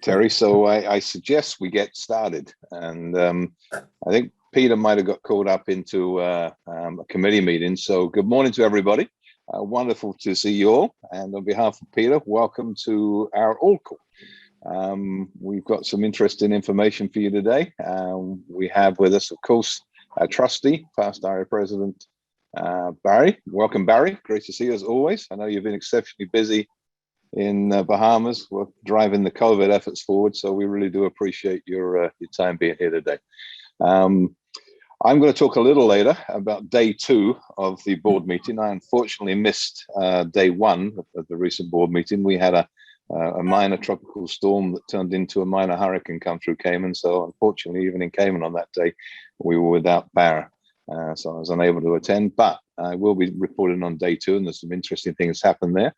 Terry. So I suggest we get started. And I think Peter might have got caught up into a committee meeting. So good morning to everybody. Wonderful to see you all. And on behalf of Peter, welcome to our all call. We've got some interesting information for you today. We have with us, of course, our trustee, past area president, Barry. Welcome, Barry. Great to see you as always. I know you've been exceptionally busy in Bahamas. We're driving the COVID efforts forward, so we really do appreciate your time being here today. I'm going to talk a little later about day 2 of the board meeting. I unfortunately missed day 1 of the recent board meeting. We had a minor tropical storm that turned into a minor hurricane come through Cayman. So unfortunately, even in Cayman on that day, we were without power. So I was unable to attend, but I will be reporting on day 2, and there's some interesting things happened there.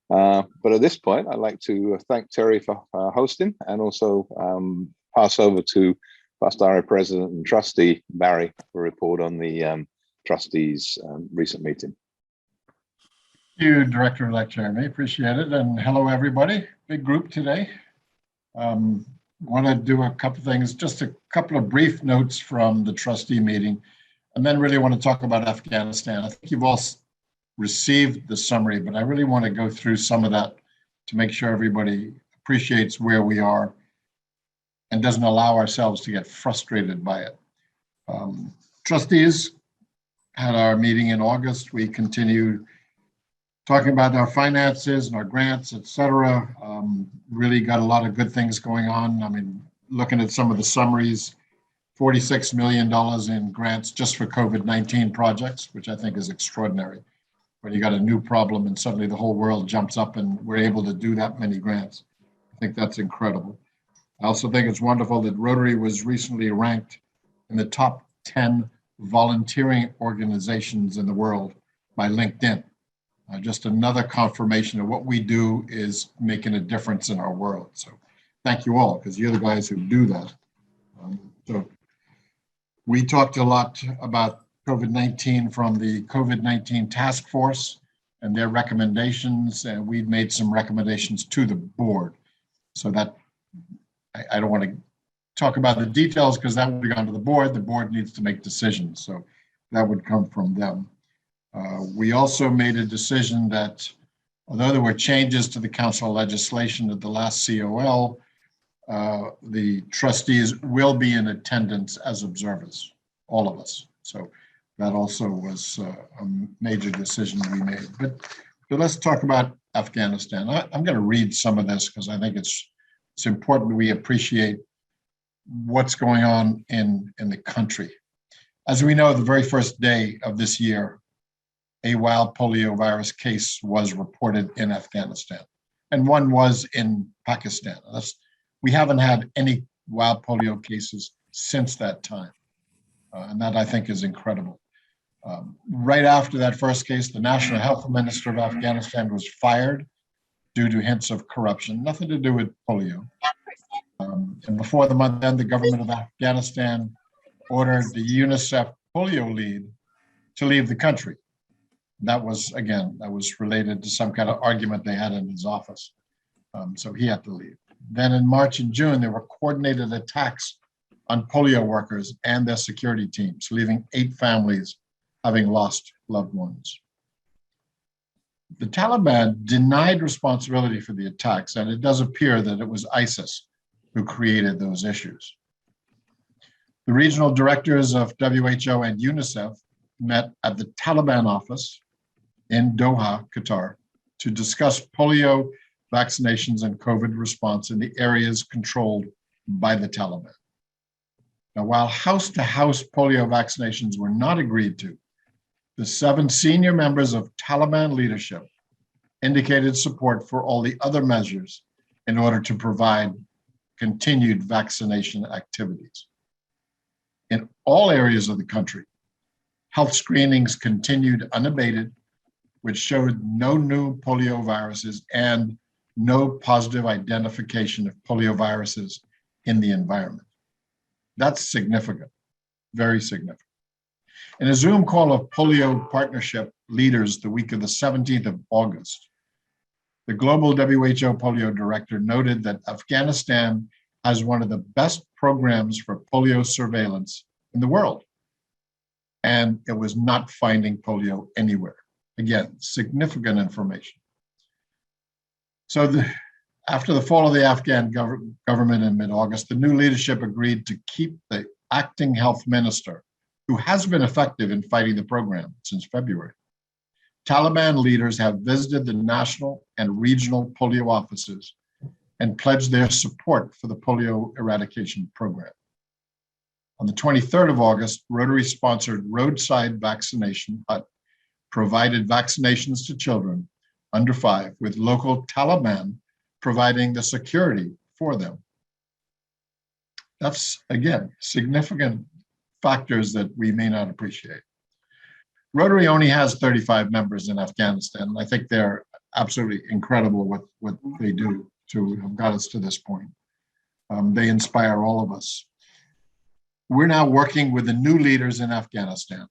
But at this point, I'd like to thank Terry for hosting, and also pass over to past area president and trustee Barry for a report on the trustees' recent meeting. Thank you, Director-elect Jeremy. Appreciate it. And hello, everybody. Big group today. Want to do a couple things, just a couple of brief notes from the trustee meeting, and then really want to talk about Afghanistan. I think you've all received the summary, but I really want to go through some of that to make sure everybody appreciates where we are and doesn't allow ourselves to get frustrated by it. Trustees had our meeting in August. We continued talking about our finances and our grants, et cetera. Really got a lot of good things going on. I mean, looking at some of the summaries, $46 million in grants just for COVID-19 projects, which I think is extraordinary. When you got a new problem and suddenly the whole world jumps up and we're able to do that many grants. I think that's incredible. I also think it's wonderful that Rotary was recently ranked in the top 10 volunteering organizations in the world by LinkedIn. Just another confirmation of what we do is making a difference in our world. So thank you all, because you're the guys who do that. So we talked a lot about COVID-19 from the COVID-19 task force and their recommendations, and we've made some recommendations to the board. So that I don't want to talk about the details because that would have gone to the board. The board needs to make decisions, so that would come from them. We also made a decision that although there were changes to the council legislation at the last COL, the trustees will be in attendance as observers, all of us. So that also was a major decision we made. But let's talk about Afghanistan. I'm going to read some of this because I think it's important we appreciate what's going on in the country. As we know, the very first day of this year, a wild polio virus case was reported in Afghanistan, and one was in Pakistan. We haven't had any wild polio cases since that time, and that I think is incredible. Right after that first case, the National Health Minister of Afghanistan was fired due to hints of corruption, nothing to do with polio. And before the month end, the government of Afghanistan ordered the UNICEF polio lead to leave the country. That was related to some kind of argument they had in his office. So he had to leave. Then in March and June, there were coordinated attacks on polio workers and their security teams, leaving 8 families having lost loved ones. The Taliban denied responsibility for the attacks, and it does appear that it was ISIS who created those issues. The regional directors of WHO and UNICEF met at the Taliban office in Doha, Qatar, to discuss polio vaccinations and COVID response in the areas controlled by the Taliban. Now, while house-to-house polio vaccinations were not agreed to, the 7 senior members of Taliban leadership indicated support for all the other measures in order to provide continued vaccination activities. In all areas of the country, health screenings continued unabated, which showed no new polio viruses and no positive identification of polio viruses in the environment. That's significant, very significant. In a Zoom call of polio partnership leaders the week of the 17th of August, the global WHO polio director noted that Afghanistan has one of the best programs for polio surveillance in the world. And it was not finding polio anywhere. Again, significant information. So after the fall of the Afghan government in mid-August, the new leadership agreed to keep the acting health minister, who has been effective in fighting the program since February. Taliban leaders have visited the national and regional polio offices and pledged their support for the polio eradication program. On the 23rd of August, Rotary-sponsored roadside vaccination hut provided vaccinations to children under 5, with local Taliban providing the security for them. That's, again, significant factors that we may not appreciate. Rotary only has 35 members in Afghanistan. I think they're absolutely incredible what they do to have got us to this point. They inspire all of us. We're now working with the new leaders in Afghanistan.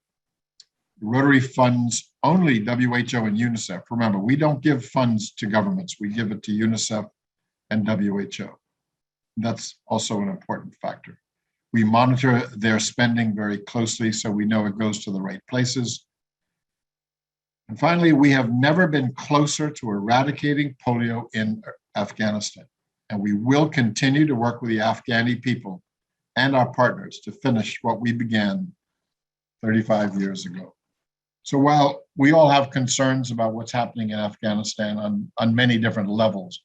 Rotary funds only WHO and UNICEF. Remember, we don't give funds to governments. We give it to UNICEF and WHO. That's also an important factor. We monitor their spending very closely so we know it goes to the right places. And finally, we have never been closer to eradicating polio in Afghanistan. And we will continue to work with the Afghani people and our partners to finish what we began 35 years ago. So while we all have concerns about what's happening in Afghanistan on many different levels,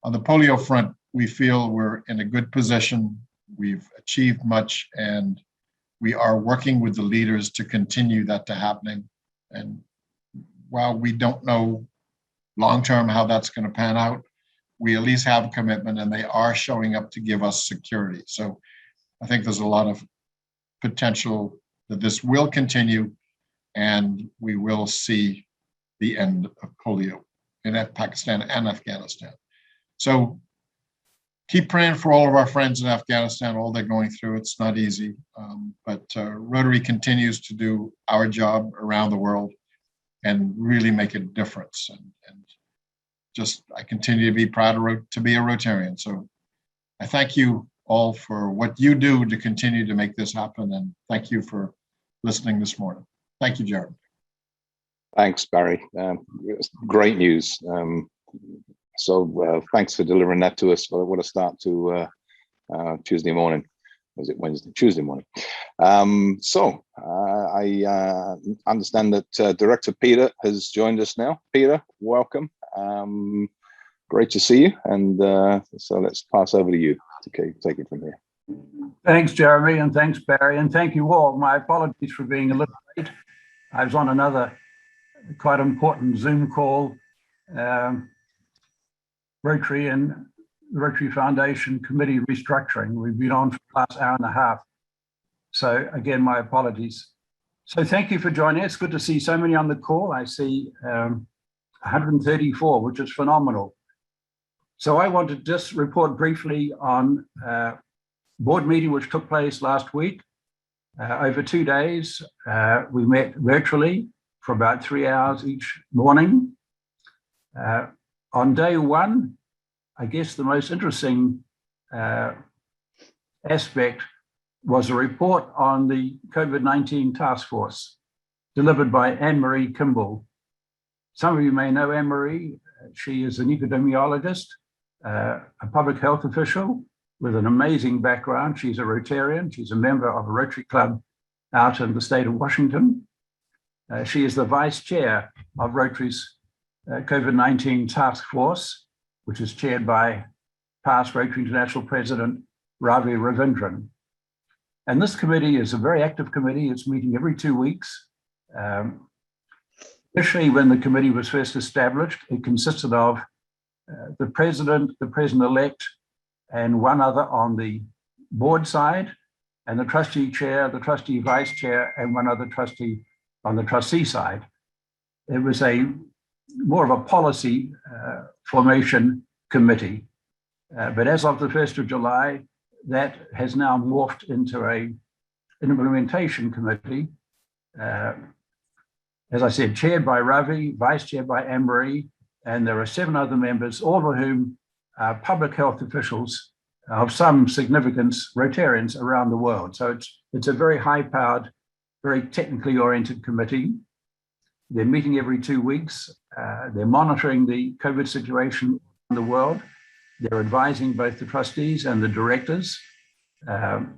on the polio front, we feel we're in a good position. We've achieved much, and we are working with the leaders to continue that to happening. And while we don't know long-term how that's going to pan out, we at least have a commitment, and they are showing up to give us security. So I think there's a lot of potential that this will continue, and we will see the end of polio in Pakistan and Afghanistan. So keep praying for all of our friends in Afghanistan, all they're going through. It's not easy, but Rotary continues to do our job around the world and really make a difference. And just, I continue to be proud to be a Rotarian. So I thank you all for what you do to continue to make this happen. And thank you for listening this morning. Thank you, Jeremy. Thanks, Barry. Great news. So thanks for delivering that to us. What a start to Tuesday morning. Was it Wednesday? Tuesday morning. I understand that Director Peter has joined us now. Peter, welcome. Great to see you. And so let's pass over to you to take it from here. Thanks, Jeremy, and thanks, Barry, and thank you all. My apologies for being a little late. I was on another quite important Zoom call. Rotary and the Rotary Foundation Committee restructuring. We've been on for the last hour and a half. So again, my apologies. So thank you for joining us. Good to see so many on the call. I see 134, which is phenomenal. So I want to just report briefly on board meeting which took place last week. Over 2 days, we met virtually for about 3 hours each morning. On day one, I guess the most interesting aspect was a report on the COVID-19 task force delivered by Anne-Marie Kimball. Some of you may know Anne-Marie. She is an epidemiologist, a public health official with an amazing background. She's a Rotarian. She's a member of a Rotary Club out in the state of Washington. She is the vice chair of Rotary's COVID-19 task force, which is chaired by past Rotary International President Ravi Ravindran. And this committee is a very active committee. It's meeting every 2 weeks. Initially, when the committee was first established, it consisted of the president-elect, and one other on the board side, and the trustee chair, the trustee vice chair, and one other trustee on the trustee side. It was more of a policy formation committee. But as of the 1st of July, that has now morphed into an implementation committee. As I said, chaired by Ravi, vice chaired by Anne-Marie, and there are 7 other members, all of whom are public health officials of some significance, Rotarians around the world. So it's a very high-powered, very technically oriented committee. They're meeting every 2 weeks. They're monitoring the COVID situation in the world. They're advising both the trustees and the directors. There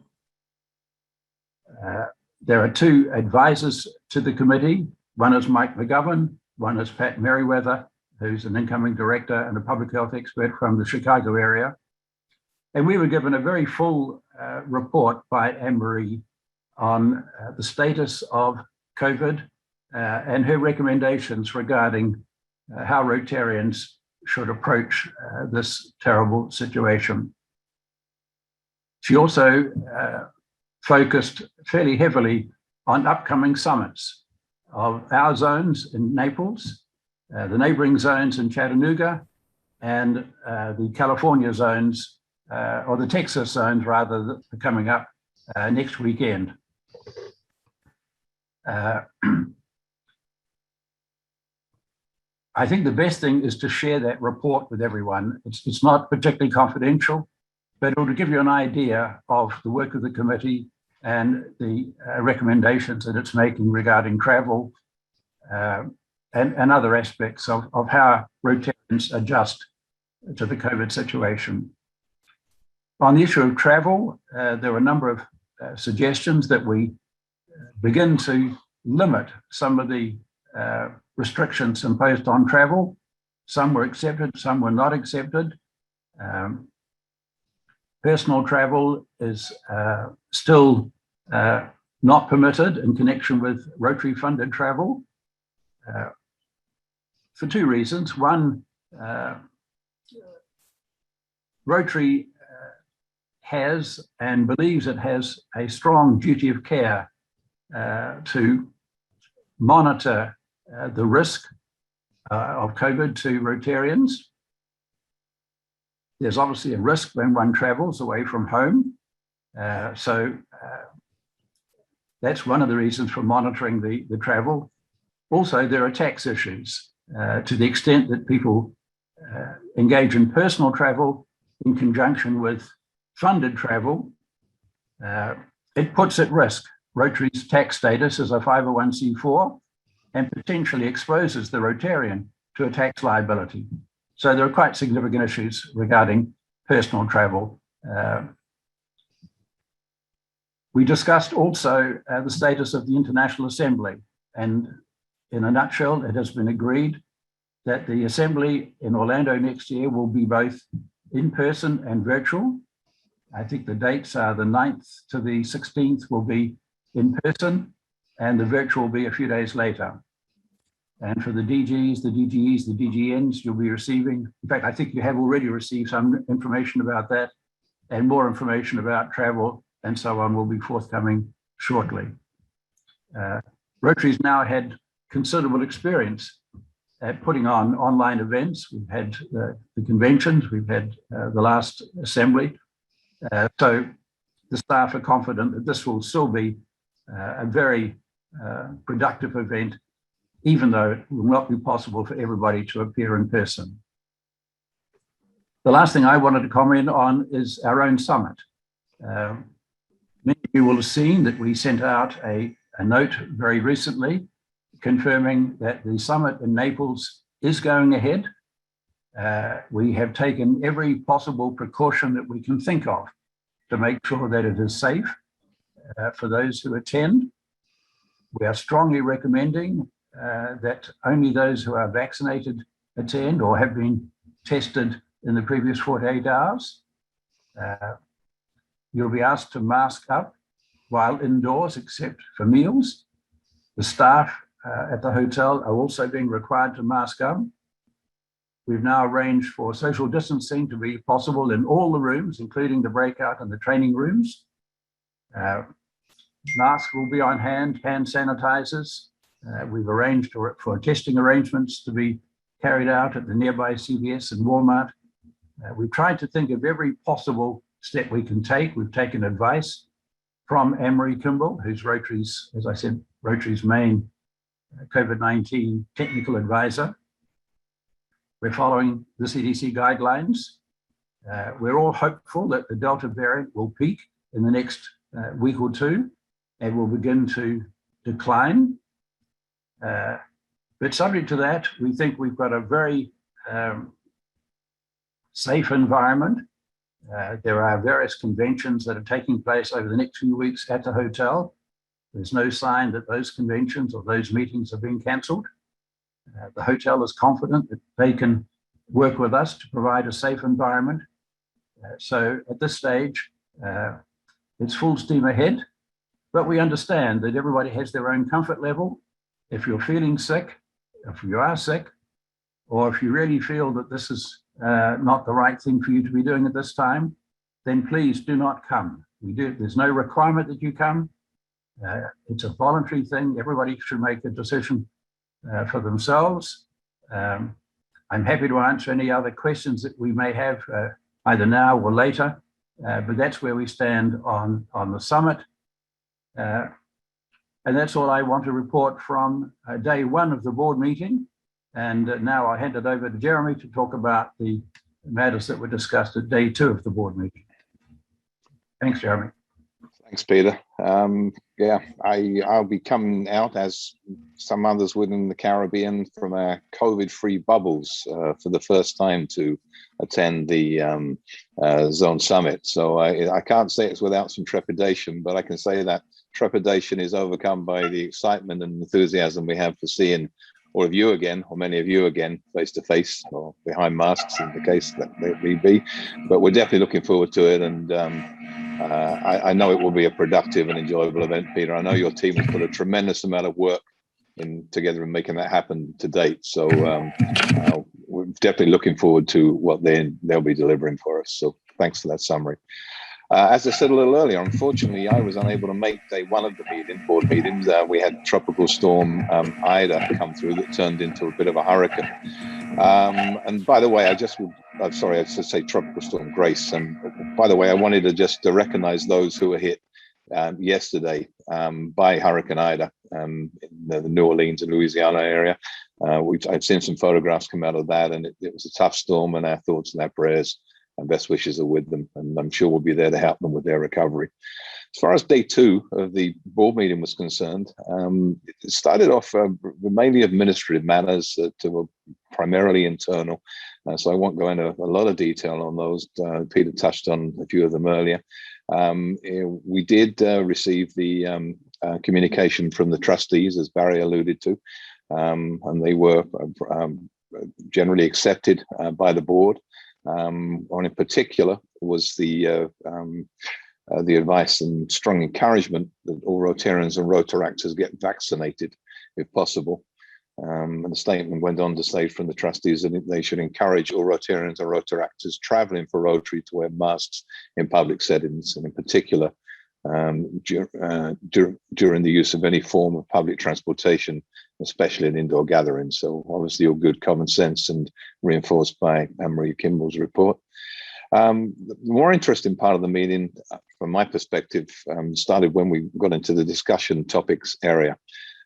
are 2 advisors to the committee. One is Mike McGovern, one is Pat Merriweather, who's an incoming director and a public health expert from the Chicago area. And we were given a very full report by Anne-Marie on the status of COVID and her recommendations regarding how Rotarians should approach this terrible situation. She also focused fairly heavily on upcoming summits of our zones in Naples, the neighboring zones in Chattanooga, and the California zones, or the Texas zones rather, that are coming up next weekend. I think the best thing is to share that report with everyone. It's not particularly confidential, but it will give you an idea of the work of the committee and the recommendations that it's making regarding travel and other aspects of how Rotarians adjust to the COVID situation. On the issue of travel, there were a number of suggestions that we begin to limit some of the restrictions imposed on travel. Some were accepted, some were not accepted. Personal travel is still not permitted in connection with Rotary funded travel for 2 reasons. One, Rotary has and believes it has a strong duty of care to monitor the risk of COVID to Rotarians. There's obviously a risk when one travels away from home. So that's one of the reasons for monitoring the travel. Also, there are tax issues to the extent that people engage in personal travel in conjunction with funded travel. It puts at risk Rotary's tax status as a 501c4 and potentially exposes the Rotarian to a tax liability. So there are quite significant issues regarding personal travel. We discussed also the status of the International Assembly, and in a nutshell, it has been agreed that the Assembly in Orlando next year will be both in person and virtual. I think the dates are the 9th to the 16th will be in person, and the virtual will be a few days later. And for the DGs, the DGEs, the DGNs, you'll be receiving, in fact, I think you have already received some information about that, and more information about travel and so on will be forthcoming shortly. Rotary's now had considerable experience at putting on online events. We've had the conventions, we've had the last assembly. So the staff are confident that this will still be a very productive event, even though it will not be possible for everybody to appear in person. The last thing I wanted to comment on is our own summit. Many of you will have seen that we sent out a note very recently confirming that the summit in Naples is going ahead. We have taken every possible precaution that we can think of to make sure that it is safe for those who attend. We are strongly recommending that only those who are vaccinated attend or have been tested in the previous 48 hours. You'll be asked to mask up while indoors, except for meals. The staff at the hotel are also being required to mask up. We've now arranged for social distancing to be possible in all the rooms, including the breakout and the training rooms. Masks will be on hand, hand sanitizers. We've arranged for testing arrangements to be carried out at the nearby CVS and Walmart. We've tried to think of every possible step we can take. We've taken advice from Anne-Marie Kimball, who's Rotary's, as I said, Rotary's main COVID-19 technical advisor. We're following the CDC guidelines. We're all hopeful that the Delta variant will peak in the next week or two and will begin to decline. But subject to that, we think we've got a very safe environment. There are various conventions that are taking place over the next few weeks at the hotel. There's no sign that those conventions or those meetings are being cancelled. The hotel is confident that they can work with us to provide a safe environment. So at this stage, it's full steam ahead, but we understand that everybody has their own comfort level. If you're feeling sick, if you are sick, or if you really feel that this is not the right thing for you to be doing at this time, then please do not come. There's no requirement that you come. It's a voluntary thing. Everybody should make a decision for themselves. I'm happy to answer any other questions that we may have either now or later, but that's where we stand on the summit. And that's all I want to report from day one of the board meeting. And now I'll hand it over to Jeremy to talk about the matters that were discussed at day two of the board meeting. Thanks, Jeremy. Thanks, Peter. Yeah, I'll be coming out, as some others would in the Caribbean, from our COVID-free bubbles for the first time to attend the Zone Summit. So I can't say it's without some trepidation, but I can say that trepidation is overcome by the excitement and enthusiasm we have for seeing all of you again, or many of you again, face to face or behind masks in the case that may be. But we're definitely looking forward to it, and I know it will be a productive and enjoyable event, Peter. I know your team has put a tremendous amount of work together in making that happen to date. So we're definitely looking forward to what they'll be delivering for us. So thanks for that summary. As I said a little earlier, unfortunately, I was unable to make day one of the board meetings. We had Tropical Storm Ida come through that turned into a bit of a hurricane. And by the way, I'm sorry, I should say Tropical Storm Grace. And by the way, I wanted to just to recognize those who were hit yesterday by Hurricane Ida in the New Orleans and Louisiana area. I've seen some photographs come out of that, and it was a tough storm, and our thoughts and our prayers and best wishes are with them, and I'm sure we'll be there to help them with their recovery. As far as day two of the board meeting was concerned, it started off mainly administrative matters that were primarily internal, so I won't go into a lot of detail on those. Peter touched on a few of them earlier. We did receive the communication from the trustees, as Barry alluded to, and they were generally accepted by the board. On in particular was the advice and strong encouragement that all Rotarians and Rotaractors get vaccinated if possible. And the statement went on to say from the trustees that they should encourage all Rotarians and Rotaractors traveling for Rotary to wear masks in public settings, and in particular during the use of any form of public transportation, especially in indoor gatherings. So obviously all good common sense and reinforced by Anne-Marie Kimball's report. The more interesting part of the meeting, from my perspective, started when we got into the discussion topics area.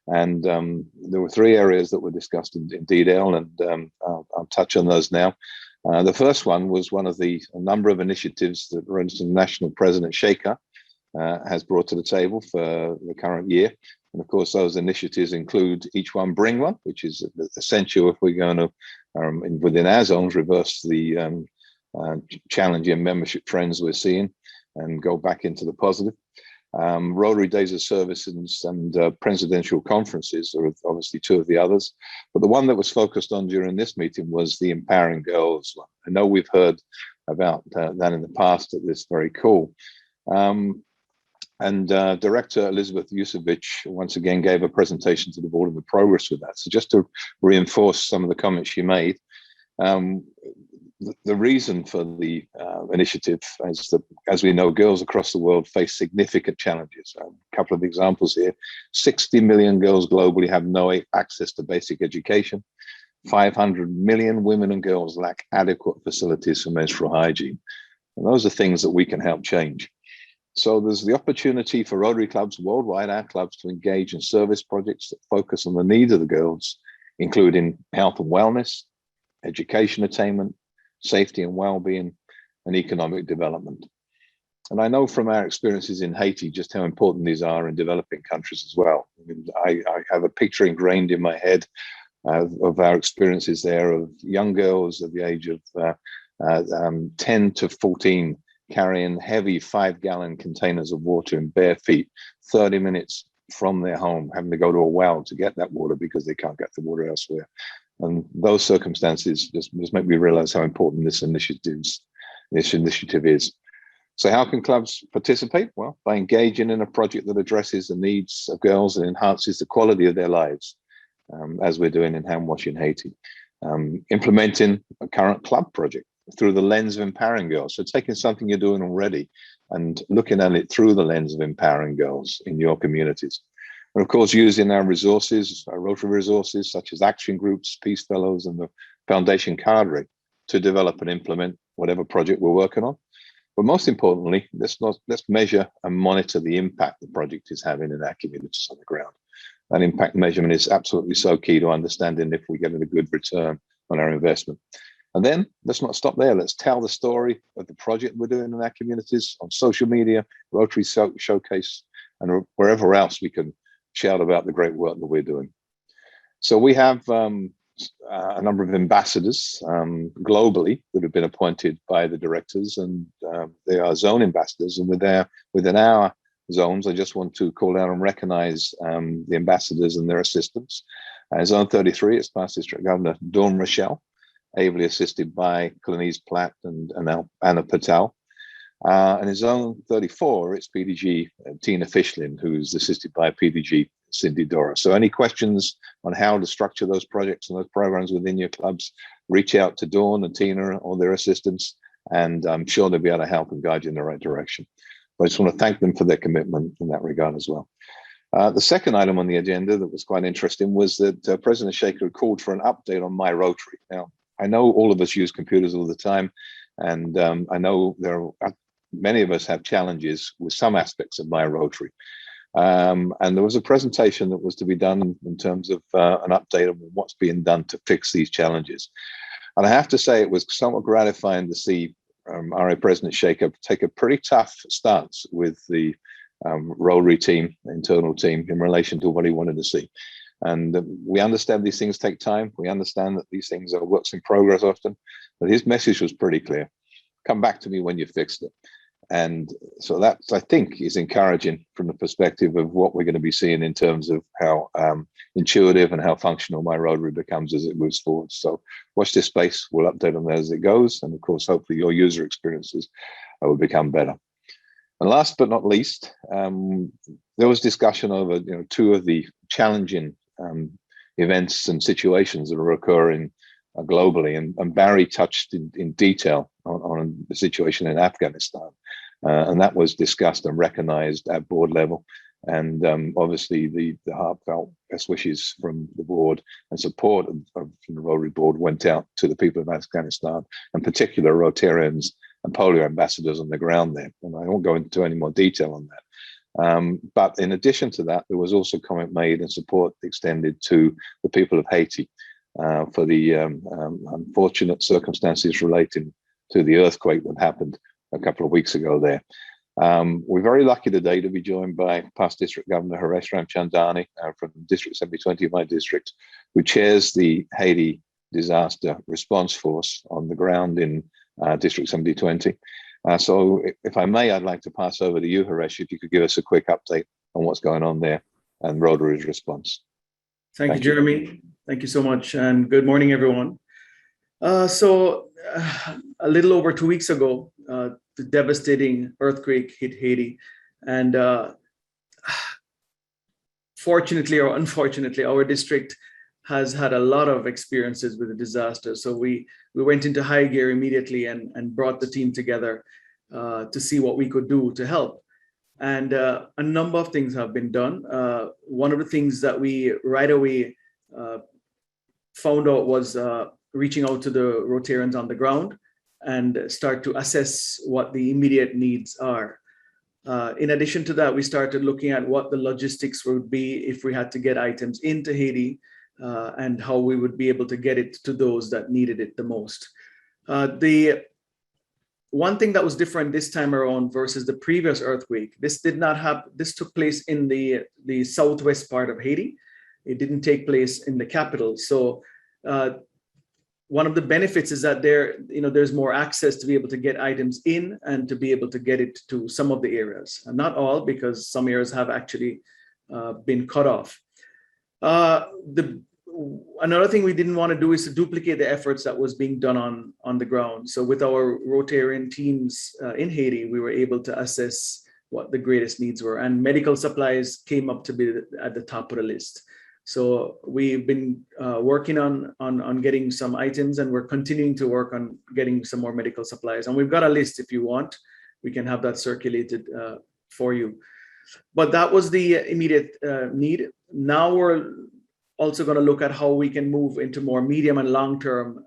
And there were three areas that were discussed in detail, and I'll touch on those now. The first one was one of a number of initiatives that Registered National President Shaker has brought to the table for the current year. And of course, those initiatives include Each One Bring One, which is essential if we're going to, within our zones, reverse the challenging membership trends we're seeing and go back into the positive. Rotary Days of Service and presidential conferences are obviously two of the others. But the one that was focused on during this meeting was the Empowering Girls one. I know we've heard about that in the past. That's very cool. And Director Elizabeth Yusevich once again gave a presentation to the board of the progress with that. So just to reinforce some of the comments she made, the reason for the initiative is that, as we know, girls across the world face significant challenges. A couple of examples here. 60 million girls globally have no access to basic education. 500 million women and girls lack adequate facilities for menstrual hygiene. And those are things that we can help change. So there's the opportunity for Rotary clubs worldwide, our clubs, to engage in service projects that focus on the needs of the girls, including health and wellness, education attainment, safety and well-being, and economic development. And I know from our experiences in Haiti just how important these are in developing countries as well. I have a picture ingrained in my head of our experiences there of young girls at the age of 10 to 14 carrying heavy 5-gallon containers of water in bare feet, 30 minutes from their home, having to go to a well to get that water because they can't get the water elsewhere. And those circumstances just make me realize how important this initiative is. So how can clubs participate? Well, by engaging in a project that addresses the needs of girls and enhances the quality of their lives, as we're doing in Hand Wash in Haiti. Implementing a current club project through the lens of empowering girls. So taking something you're doing already and looking at it through the lens of empowering girls in your communities. And of course, using our resources, our Rotary resources, such as action groups, Peace Fellows, and the Foundation Cadre to develop and implement whatever project we're working on. But most importantly, let's measure and monitor the impact the project is having in our communities on the ground. That impact measurement is absolutely so key to understanding if we're getting a good return on our investment. And then let's not stop there. Let's tell the story of the project we're doing in our communities on social media, Rotary Showcase, and wherever else we can shout about the great work that we're doing. So we have a number of ambassadors globally that have been appointed by the directors, and they are zone ambassadors. And within our zones, I just want to call out and recognize the ambassadors and their assistants. Zone 33, it's past District Governor Dawn Rochelle, ably assisted by Clenise Platt and Anna Patel. And in Zone 34, it's PDG Tina Fishlin, who's assisted by PDG Cindy Dora. So any questions on how to structure those projects and those programs within your clubs, reach out to Dawn and Tina or their assistants, and I'm sure they'll be able to help and guide you in the right direction. But I just want to thank them for their commitment in that regard as well. The second item on the agenda that was quite interesting was that President Shaker called for an update on My Rotary. Now, I know all of us use computers all the time, and I know many of us have challenges with some aspects of My Rotary. And there was a presentation that was to be done in terms of an update on what's being done to fix these challenges. And I have to say it was somewhat gratifying to see RA President Shaker take a pretty tough stance with the Rotary team, internal team, in relation to what he wanted to see. And we understand these things take time. We understand that these things are works in progress often, but his message was pretty clear. Come back to me when you fixed it. And so that, I think, is encouraging from the perspective of what we're going to be seeing in terms of how intuitive and how functional My Rotary becomes as it moves forward. So watch this space. We'll update on that as it goes. And of course, hopefully your user experiences will become better. And last but not least, there was discussion over two of the challenging events and situations that are occurring globally. And Barry touched in detail on the situation in Afghanistan. And that was discussed and recognized at board level. And obviously the heartfelt best wishes from the board and support from the Rotary board went out to the people of Afghanistan, in particular Rotarians and Polio ambassadors on the ground there. And I won't go into any more detail on that. But in addition to that, there was also comment made and support extended to the people of Haiti for the unfortunate circumstances relating to the earthquake that happened a couple of weeks ago there. We're very lucky today to be joined by past District Governor Haresh Ramchandani from District 7020 of my district, who chairs the Haiti Disaster Response Force on the ground in District 7020. So if I may, I'd like to pass over to you, Haresh, if you could give us a quick update on what's going on there and Rotary's response. Thank you, Jeremy. Thank you so much. And good morning, everyone. A little over 2 weeks ago, the devastating earthquake hit Haiti. And fortunately or unfortunately, our district has had a lot of experiences with the disaster. So we went into high gear immediately and brought the team together to see what we could do to help. And a number of things have been done. One of the things that we right away found out was reaching out to the Rotarians on the ground and start to assess what the immediate needs are. In addition to that, we started looking at what the logistics would be if we had to get items into Haiti, and how we would be able to get it to those that needed it the most. The one thing that was different this time around versus the previous earthquake, this took place in the southwest part of Haiti. It didn't take place in the capital. So one of the benefits is that there's more access to be able to get items in and to be able to get it to some of the areas, and not all, because some areas have actually been cut off. Another thing we didn't want to do is to duplicate the efforts that was being done on the ground. So with our Rotarian teams in Haiti, we were able to assess what the greatest needs were, and medical supplies came up to be at the top of the list. So we've been working on getting some items, and we're continuing to work on getting some more medical supplies. And we've got a list. If you want, we can have that circulated for you. But that was the immediate need. Now we're also going to look at how we can move into more medium and long-term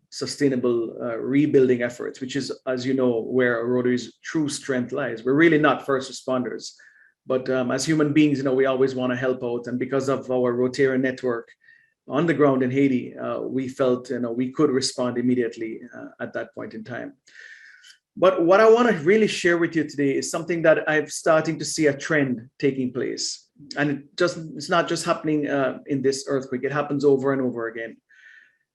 sustainable rebuilding efforts, which is, as you know, where Rotary's true strength lies. We're really not first responders, but as human beings, we always want to help out. And because of our Rotarian network on the ground in Haiti, we felt we could respond immediately at that point in time. But what I want to really share with you today is something that I'm starting to see a trend taking place. And it's not just happening in this earthquake, it happens over and over again.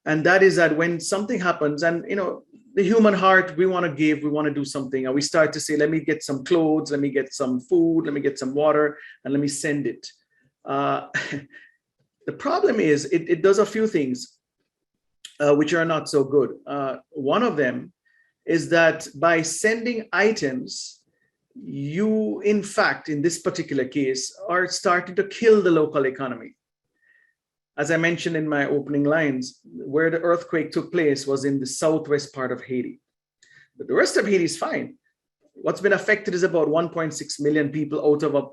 And that is that when something happens, and the human heart, we want to give, we want to do something, and we start to say, let me get some clothes, let me get some food, let me get some water, and let me send it. The problem is it does a few things which are not so good. One of them is that by sending items, you, in fact, in this particular case, are starting to kill the local economy. As I mentioned in my opening lines, where the earthquake took place was in the southwest part of Haiti. But the rest of Haiti is fine. What's been affected is about 1.6 million people out of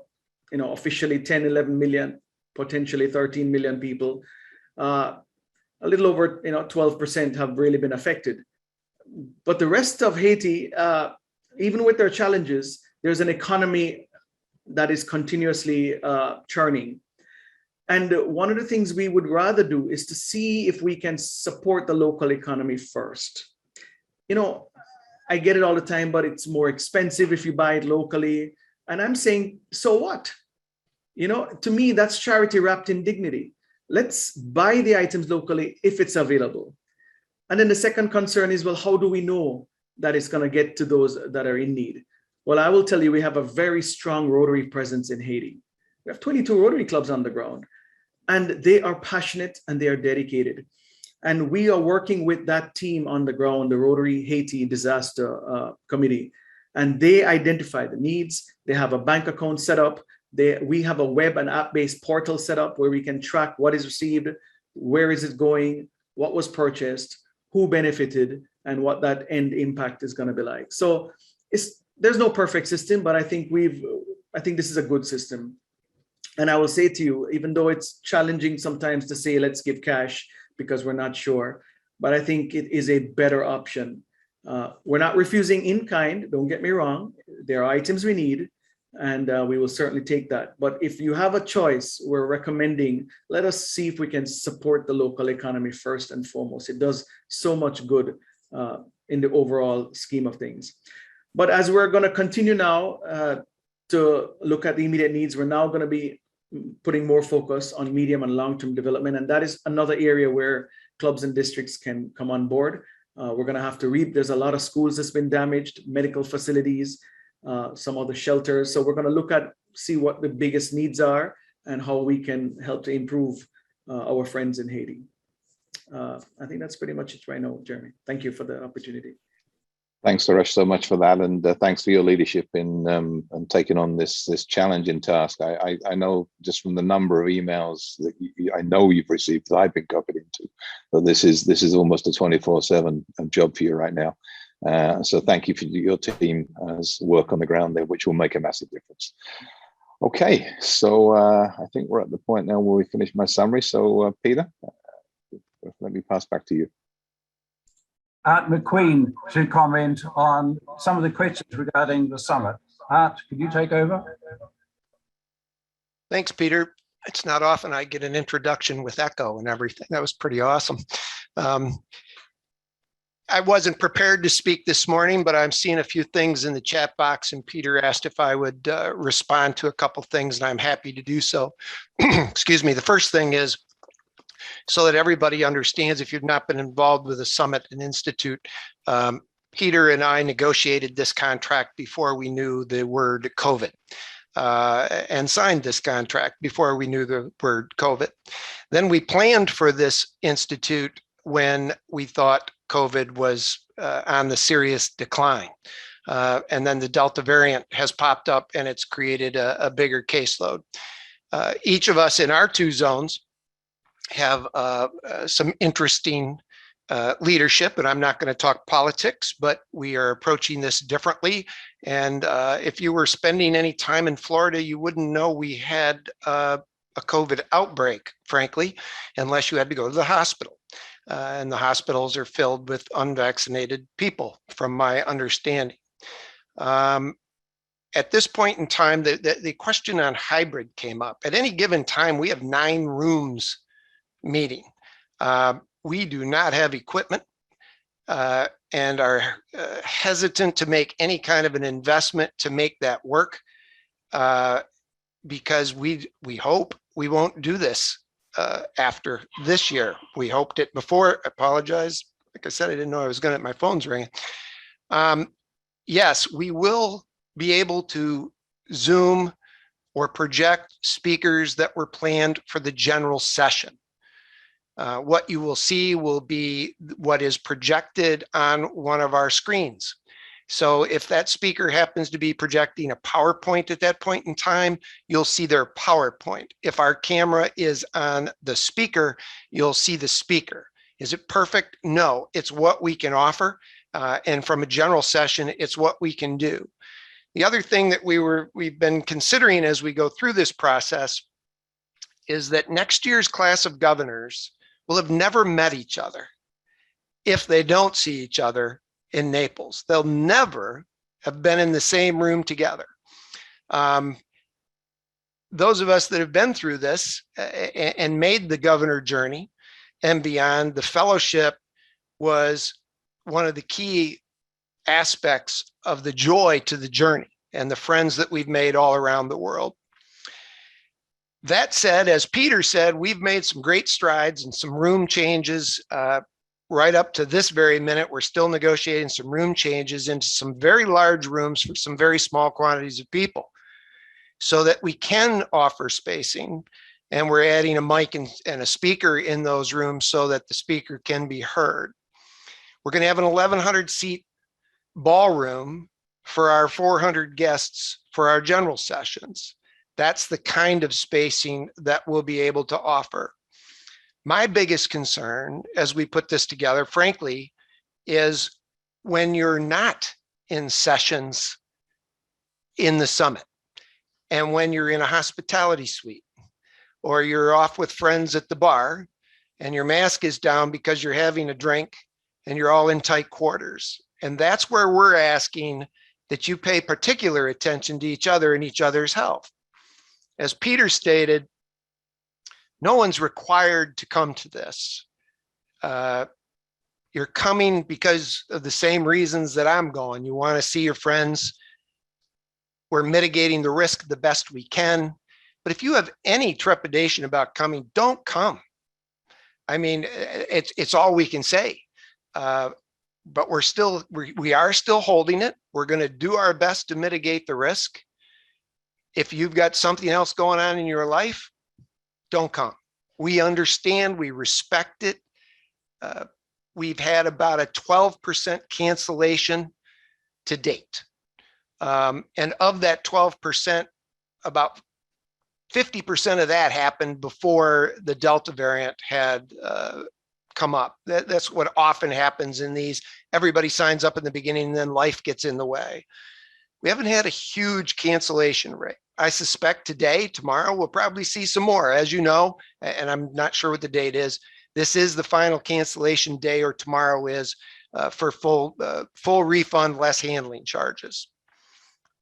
officially 10, 11 million, potentially 13 million people. A little over 12% have really been affected. But the rest of Haiti, even with their challenges, there's an economy that is continuously churning. And one of the things we would rather do is to see if we can support the local economy first. I get it all the time, but it's more expensive if you buy it locally. And I'm saying, so what? To me, that's charity wrapped in dignity. Let's buy the items locally if it's available. And then the second concern is, well, how do we know that it's going to get to those that are in need? Well, I will tell you, we have a very strong Rotary presence in Haiti. We have 22 Rotary clubs on the ground, and they are passionate and they are dedicated. And we are working with that team on the ground, the Rotary Haiti Disaster Committee, and they identify the needs. They have a bank account set up. We have a web and app-based portal set up where we can track what is received, where is it going, what was purchased, who benefited, and what that end impact is going to be like. So there's no perfect system, but I think this is a good system. And I will say to you, even though it's challenging sometimes to say, let's give cash because we're not sure, but I think it is a better option. We're not refusing in kind, don't get me wrong. There are items we need, and we will certainly take that. But if you have a choice, we're recommending, let us see if we can support the local economy first and foremost. It does so much good in the overall scheme of things. But as we're going to continue now to look at the immediate needs, we're now going to be putting more focus on medium and long-term development. And that is another area where clubs and districts can come on board. We're going to have to there's a lot of schools that's been damaged, medical facilities, some of the shelters. So we're going to see what the biggest needs are and how we can help to improve our friends in Haiti. I think that's pretty much it right now, Jeremy. Thank you for the opportunity. Thanks, Suresh, so much for that, and thanks for your leadership in taking on this challenging task. I know just from the number of emails that I know you've received that I've been copied into, that this is almost a 24/7 job for you right now. So thank you for your team's work on the ground there, which will make a massive difference. Okay, so I think we're at the point now where we finish my summary. So Peter, let me pass back to you. Art McQueen to comment on some of the questions regarding the summit. Art, could you take over? Thanks, Peter. It's not often I get an introduction with echo and everything. That was pretty awesome. I wasn't prepared to speak this morning, but I'm seeing a few things in the chat box, and Peter asked if I would respond to a couple things, and I'm happy to do so. Excuse me. The first thing is, so that everybody understands, if you've not been involved with the Summit and Institute, Peter and I negotiated this contract before we knew the word COVID. And signed this contract before we knew the word COVID. Then we planned for this institute when we thought COVID was on the serious decline. And then the Delta variant has popped up and it's created a bigger caseload. Each of us in our two zones have some interesting leadership, and I'm not going to talk politics, but we are approaching this differently. And if you were spending any time in Florida, you wouldn't know we had a COVID outbreak, frankly, unless you had to go to the hospital. And the hospitals are filled with unvaccinated people, from my understanding. At this point in time, the question on hybrid came up. At any given time, we have 9 rooms meeting. We do not have equipment and are hesitant to make any kind of an investment to make that work because we hope we won't do this after this year. We hoped it before. I apologize. Like I said, I didn't know I was going to, my phone's ringing. Yes, we will be able to Zoom or project speakers that were planned for the general session. What you will see will be what is projected on one of our screens. So if that speaker happens to be projecting a PowerPoint at that point in time, you'll see their PowerPoint. If our camera is on the speaker, you'll see the speaker. Is it perfect? No, it's what we can offer. And from a general session, it's what we can do. The other thing that we've been considering as we go through this process is that next year's class of governors will have never met each other if they don't see each other in Naples. They'll never have been in the same room together. Those of us that have been through this and made the governor journey and beyond, the fellowship was one of the key aspects of the joy to the journey and the friends that we've made all around the world. That said, as Peter said, we've made some great strides and some room changes right up to this very minute. We're still negotiating some room changes into some very large rooms for some very small quantities of people so that we can offer spacing. And we're adding a mic and a speaker in those rooms so that the speaker can be heard. We're going to have an 1,100 seat ballroom for our 400 guests for our general sessions. That's the kind of spacing that we'll be able to offer. My biggest concern as we put this together, frankly, is when you're not in sessions in the summit and when you're in a hospitality suite or you're off with friends at the bar and your mask is down because you're having a drink and you're all in tight quarters. And that's where we're asking that you pay particular attention to each other and each other's health. As Peter stated, no one's required to come to this. You're coming because of the same reasons that I'm going. You want to see your friends. We're mitigating the risk the best we can. But if you have any trepidation about coming, don't come. I mean, it's all we can say. But we are still holding it. We're going to do our best to mitigate the risk. If you've got something else going on in your life, don't come. We understand, we respect it. We've had about a 12% cancellation to date. And of that 12%, about 50% of that happened before the Delta variant had come up. That's what often happens in these. Everybody signs up in the beginning and then life gets in the way. We haven't had a huge cancellation rate. I suspect today, tomorrow, we'll probably see some more. As you know, and I'm not sure what the date is, this is the final cancellation day, or tomorrow is, for full refund, less handling charges.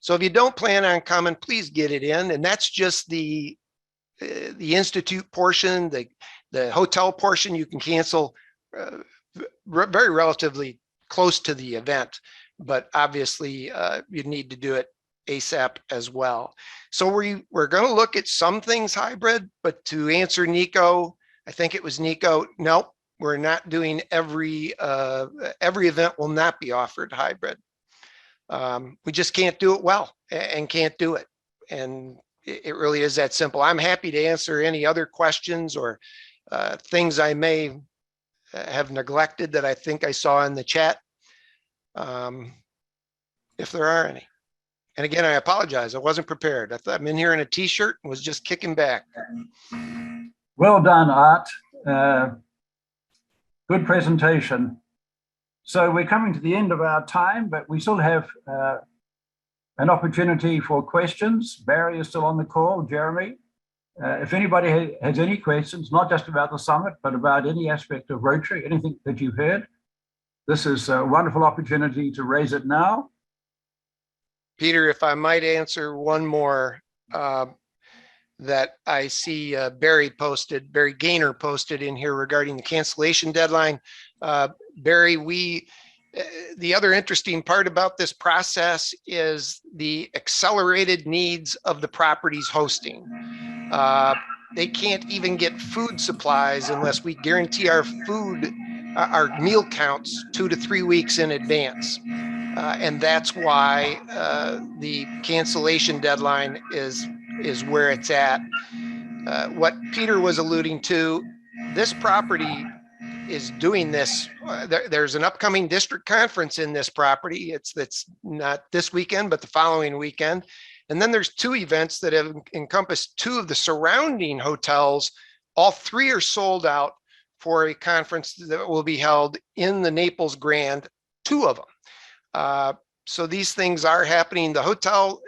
So if you don't plan on coming, please get it in. And that's just the the institute portion, the hotel portion, you can cancel very relatively close to the event, but obviously you need to do it ASAP as well. So we're going to look at some things hybrid, but to answer Nico, I think it was Nico, nope, we're not doing every event will not be offered hybrid. We just can't do it well and can't do it. And it really is that simple. I'm happy to answer any other questions or things I may have neglected that I think I saw in the chat, if there are any. And again, I apologize. I wasn't prepared. I thought I'm in here in a t-shirt and was just kicking back. Well done, Art. Good presentation. So we're coming to the end of our time, but we still have an opportunity for questions. Barry is still on the call, Jeremy. If anybody has any questions, not just about the summit, but about any aspect of Rotary, anything that you've heard, this is a wonderful opportunity to raise it now. Peter, if I might answer one more that I see Barry Gaynor posted in here regarding the cancellation deadline. Barry, the other interesting part about this process is the accelerated needs of the property's hosting. They can't even get food supplies unless we guarantee our meal counts 2 to 3 weeks in advance. And that's why the cancellation deadline is where it's at. What Peter was alluding to, this property is doing this. There's an upcoming district conference in this property. It's not this weekend, but the following weekend. And then there's 2 events that have encompassed 2 of the surrounding hotels. All 3 are sold out for a conference that will be held in the Naples Grand, 2 of them. So these things are happening. The hotel,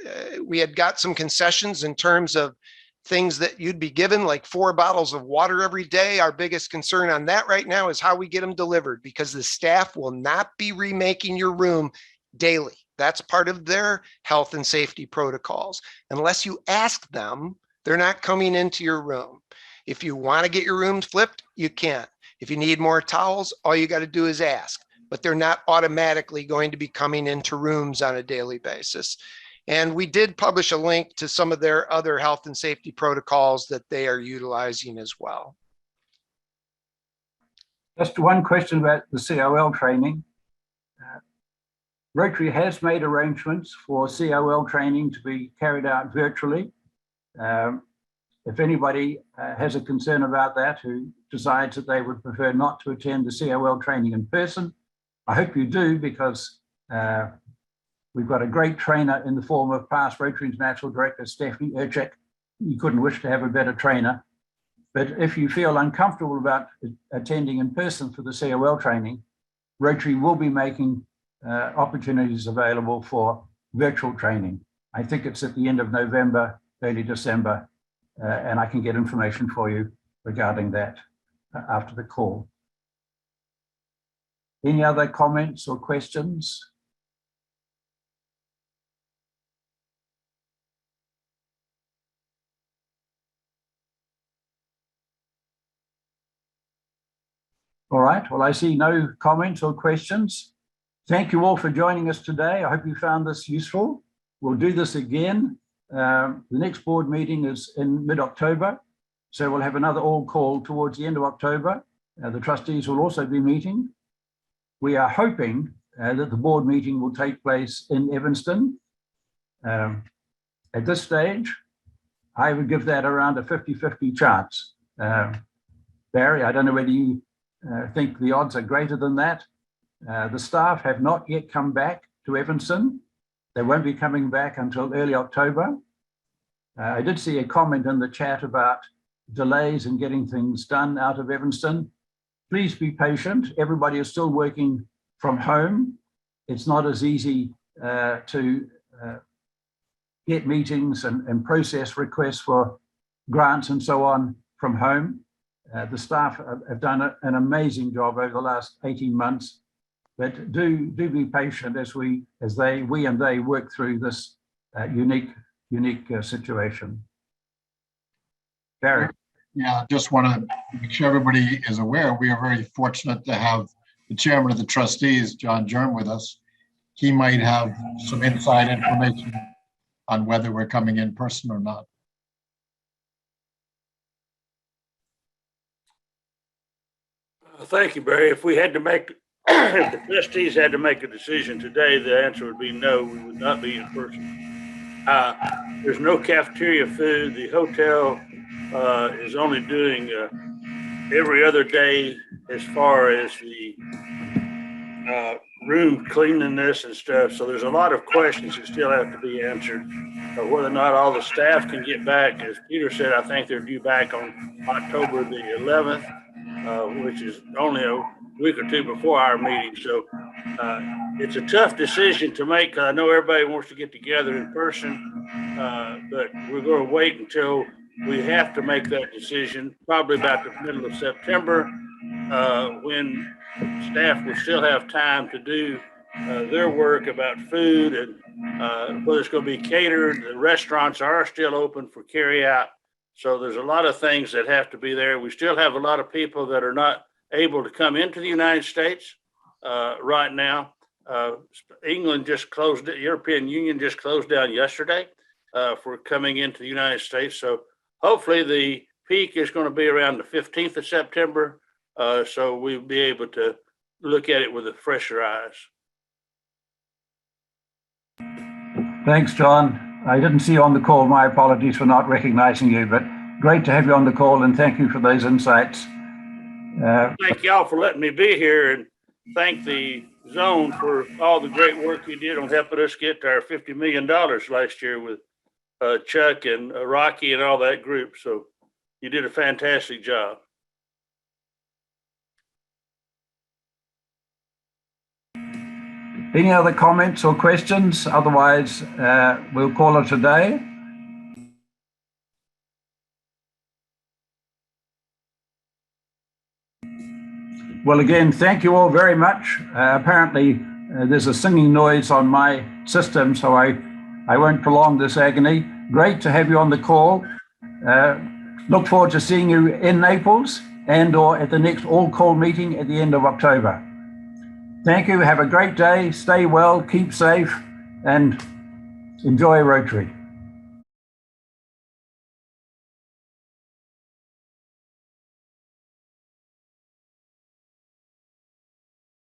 we had got some concessions in terms of things that you'd be given, like 4 bottles of water every day. Our biggest concern on that right now is how we get them delivered, because the staff will not be remaking your room daily. That's part of their health and safety protocols. Unless you ask them, they're not coming into your room. If you want to get your rooms flipped, you can. If you need more towels, all you got to do is ask. But they're not automatically going to be coming into rooms on a daily basis. And we did publish a link to some of their other health and safety protocols that they are utilizing as well. Just one question about the COL training. Rotary has made arrangements for COL training to be carried out virtually. If anybody has a concern about that, who decides that they would prefer not to attend the COL training in person, I hope you do, because we've got a great trainer in the form of past Rotary International Director Stephanie Urchek. You couldn't wish to have a better trainer. But if you feel uncomfortable about attending in person for the COL training, Rotary will be making opportunities available for virtual training. I think it's at the end of November, early December, and I can get information for you regarding that after the call. Any other comments or questions? All right, well, I see no comments or questions. Thank you all for joining us today. I hope you found this useful. We'll do this again. The next board meeting is in mid-October, so we'll have another all call towards the end of October. The trustees will also be meeting. We are hoping that the board meeting will take place in Evanston. At this stage, I would give that around a 50-50 chance. Barry, I don't know whether you think the odds are greater than that. The staff have not yet come back to Evanston. They won't be coming back until early October. I did see a comment in the chat about delays in getting things done out of Evanston. Please be patient. Everybody is still working from home. It's not as easy to get meetings and process requests for grants and so on from home. The staff have done an amazing job over the last 18 months, but do be patient as we and they work through this unique situation. Barry. Yeah, just want to make sure everybody is aware, we are very fortunate to have the chairman of the trustees, John Germ, with us. He might have some inside information on whether we're coming in person or not. Thank you, Barry. If we had to make, if the trustees had to make a decision today, the answer would be no, we would not be in person. There's no cafeteria food. The hotel is only doing every other day as far as the room cleanliness and stuff. So there's a lot of questions that still have to be answered. Whether or not all the staff can get back, as Peter said, I think they're due back on October the 11th, which is only a week or two before our meeting. So it's a tough decision to make, because I know everybody wants to get together in person, but we're going to wait until we have to make that decision, probably about the middle of September, when staff will still have time to do their work about food and whether it's going to be catered. The restaurants are still open for carry out. So there's a lot of things that have to be there. We still have a lot of people that are not able to come into the United States right now. England just closed, the European Union just closed down yesterday for coming into the United States. So hopefully the peak is going to be around the 15th of September. So we'll be able to look at it with a fresher eyes. Thanks, John. I didn't see you on the call. My apologies for not recognizing you, but great to have you on the call, and thank you for those insights. Thank y'all for letting me be here, and thank the zone for all the great work you did on helping us get our $50 million last year with Chuck and Rocky and all that group. So you did a fantastic job. Any other comments or questions? Otherwise, we'll call it a day. Well, again, thank you all very much. Apparently, there's a singing noise on my system, so I won't prolong this agony. Great to have you on the call. Look forward to seeing you in Naples and or at the next all-call meeting at the end of October. Thank you. Have a great day. Stay well, keep safe, and enjoy Rotary.